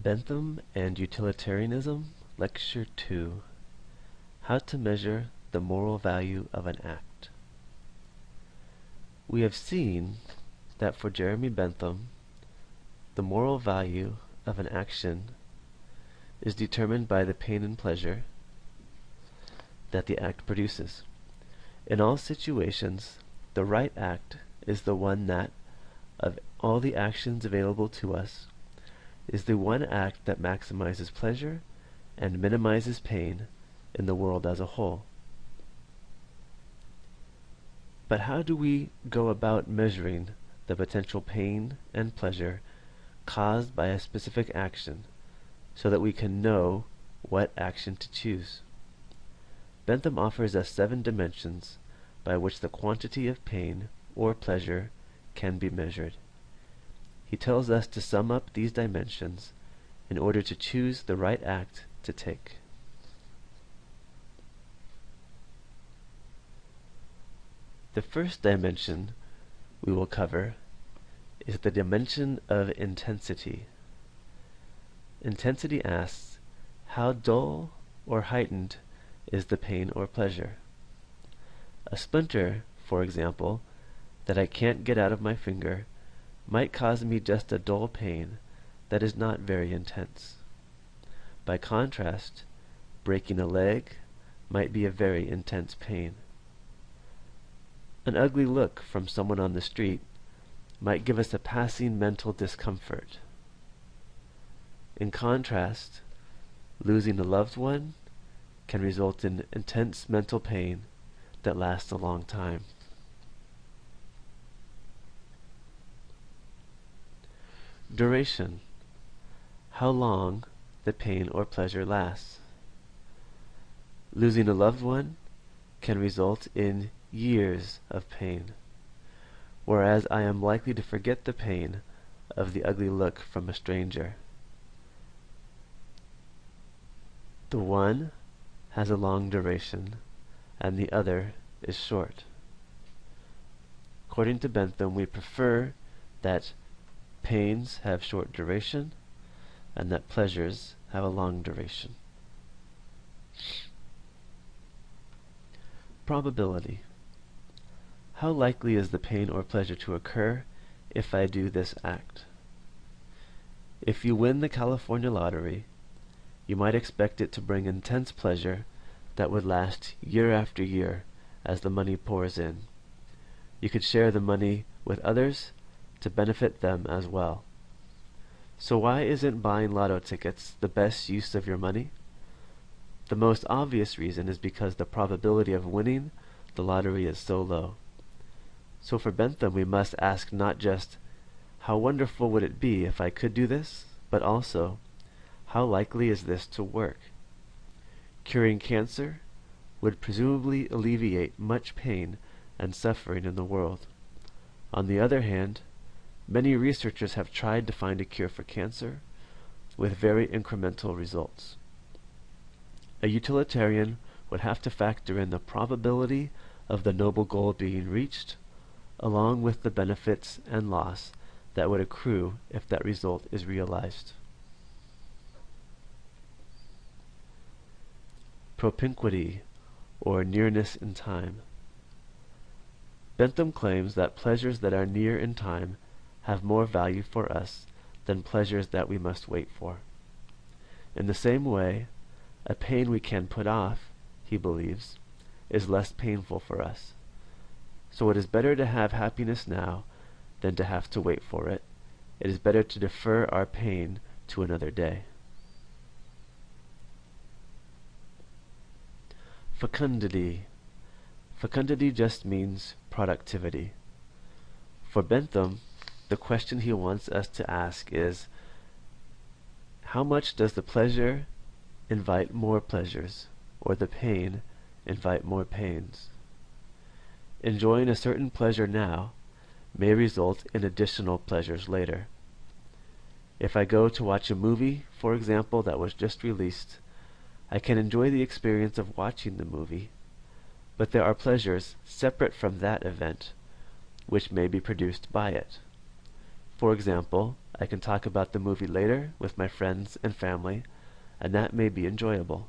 Bentham and Utilitarianism Lecture 2. How to measure the moral value of an act. We have seen that for Jeremy Bentham, the moral value of an action is determined by the pain and pleasure that the act produces. In all situations, the right act is the one that, of all the actions available to us, is the one act that maximizes pleasure and minimizes pain in the world as a whole. But how do we go about measuring the potential pain and pleasure caused by a specific action so that we can know what action to choose? Bentham offers us 7 dimensions by which the quantity of pain or pleasure can be measured. He tells us to sum up these dimensions in order to choose the right act to take. The first dimension we will cover is the dimension of intensity. Intensity asks, how dull or heightened is the pain or pleasure? A splinter, for example, that I can't get out of my finger might cause me just a dull pain that is not very intense. By contrast, breaking a leg might be a very intense pain. An ugly look from someone on the street might give us a passing mental discomfort. In contrast, losing a loved one can result in intense mental pain that lasts a long time. Duration. How long the pain or pleasure lasts. Losing a loved one can result in years of pain, whereas I am likely to forget the pain of the ugly look from a stranger. The one has a long duration, and the other is short. According to Bentham, we prefer that pains have short duration and that pleasures have a long duration. Probability. How likely is the pain or pleasure to occur if I do this act? If you win the California lottery, you might expect it to bring intense pleasure that would last year after year as the money pours in. You could share the money with others to benefit them as well. So why isn't buying lotto tickets the best use of your money? The most obvious reason is because the probability of winning the lottery is so low. So for Bentham, we must ask not just, how wonderful would it be if I could do this, but also, how likely is this to work? Curing cancer would presumably alleviate much pain and suffering in the world. On the other hand, many researchers have tried to find a cure for cancer with very incremental results. A utilitarian would have to factor in the probability of the noble goal being reached, along with the benefits and loss that would accrue if that result is realized. Propinquity, or nearness in time. Bentham claims that pleasures that are near in time have more value for us than pleasures that we must wait for. In the same way, a pain we can put off, he believes, is less painful for us. So it is better to have happiness now than to have to wait for it. It is better to defer our pain to another day. Fecundity. Fecundity just means productivity. For Bentham, the question he wants us to ask is, how much does the pleasure invite more pleasures, or the pain invite more pains? Enjoying a certain pleasure now may result in additional pleasures later. If I go to watch a movie, for example, that was just released, I can enjoy the experience of watching the movie, but there are pleasures separate from that event which may be produced by it. For example, I can talk about the movie later with my friends and family, and that may be enjoyable.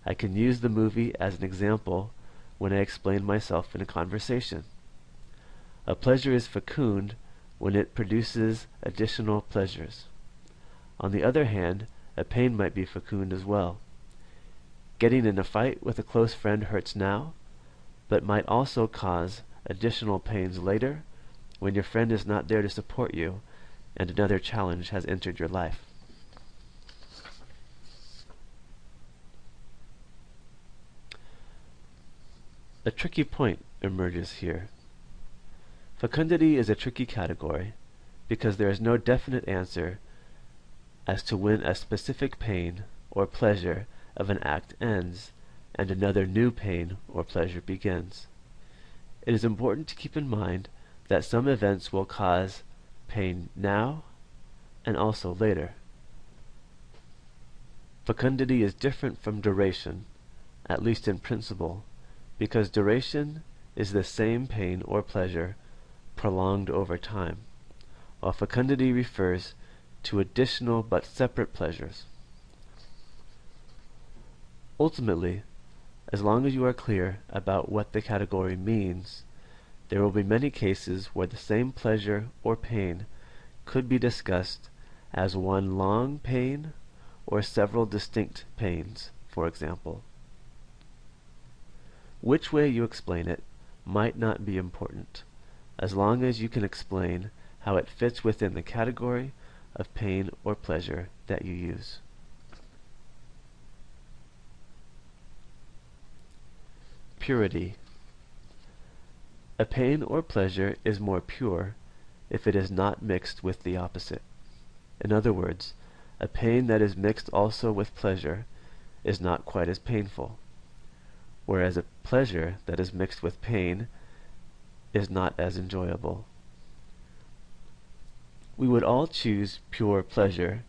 I can use the movie as an example when I explain myself in a conversation. A pleasure is fecund when it produces additional pleasures. On the other hand, a pain might be fecund as well. Getting in a fight with a close friend hurts now, but might also cause additional pains later when your friend is not there to support you and another challenge has entered your life. A tricky point emerges here. Fecundity is a tricky category because there is no definite answer as to when a specific pain or pleasure of an act ends and another new pain or pleasure begins. It is important to keep in mind that some events will cause pain now and also later. Fecundity is different from duration, at least in principle, because duration is the same pain or pleasure prolonged over time, while fecundity refers to additional but separate pleasures. Ultimately, as long as you are clear about what the category means, there will be many cases where the same pleasure or pain could be discussed as one long pain or several distinct pains, for example. Which way you explain it might not be important, as long as you can explain how it fits within the category of pain or pleasure that you use. Purity. A pain or pleasure is more pure if it is not mixed with the opposite. In other words, a pain that is mixed also with pleasure is not quite as painful, whereas a pleasure that is mixed with pain is not as enjoyable. We would all choose pure pleasure,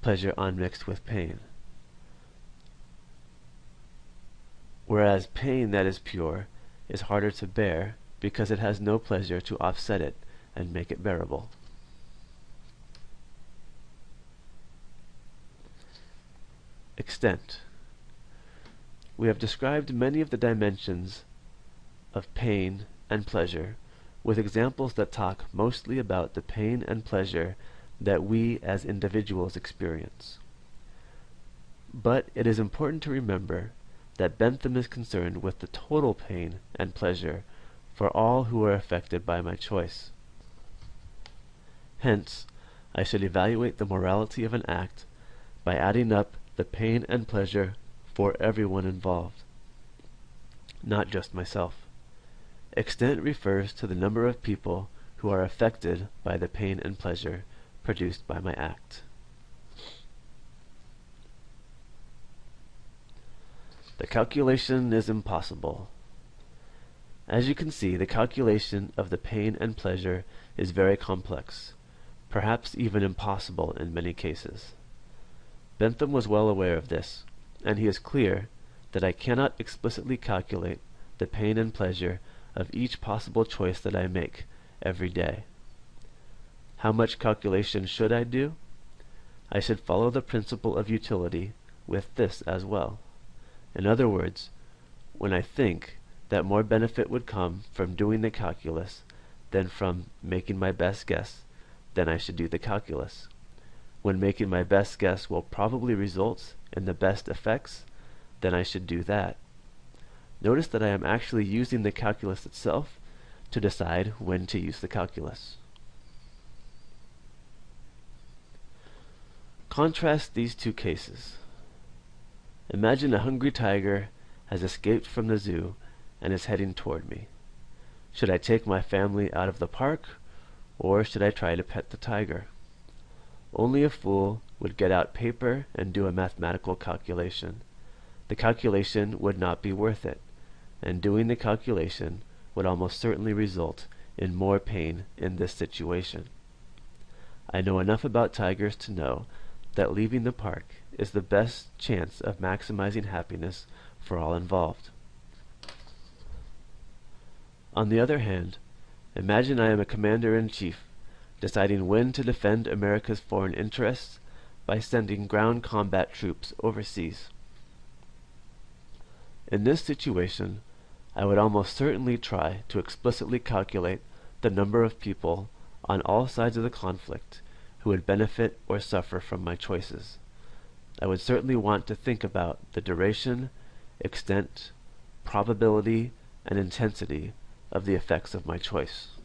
pleasure unmixed with pain. Whereas pain that is pure is harder to bear because it has no pleasure to offset it and make it bearable. Extent. We have described many of the dimensions of pain and pleasure with examples that talk mostly about the pain and pleasure that we as individuals experience. But it is important to remember that Bentham is concerned with the total pain and pleasure for all who are affected by my choice. Hence, I should evaluate the morality of an act by adding up the pain and pleasure for everyone involved, not just myself. Extent refers to the number of people who are affected by the pain and pleasure produced by my act. The calculation is impossible. As you can see, the calculation of the pain and pleasure is very complex, perhaps even impossible in many cases. Bentham was well aware of this, and he is clear that I cannot explicitly calculate the pain and pleasure of each possible choice that I make every day. How much calculation should I do? I should follow the principle of utility with this as well. In other words, when I think that more benefit would come from doing the calculus than from making my best guess, then I should do the calculus. When making my best guess will probably result in the best effects, then I should do that. Notice that I am actually using the calculus itself to decide when to use the calculus. Contrast these two cases. Imagine a hungry tiger has escaped from the zoo and is heading toward me. Should I take my family out of the park, or should I try to pet the tiger? Only a fool would get out paper and do a mathematical calculation. The calculation would not be worth it, and doing the calculation would almost certainly result in more pain in this situation. I know enough about tigers to know that leaving the park is the best chance of maximizing happiness for all involved. On the other hand, imagine I am a commander-in-chief deciding when to defend America's foreign interests by sending ground combat troops overseas. In this situation, I would almost certainly try to explicitly calculate the number of people on all sides of the conflict who would benefit or suffer from my choices. I would certainly want to think about the duration, extent, probability, and intensity of the effects of my choice.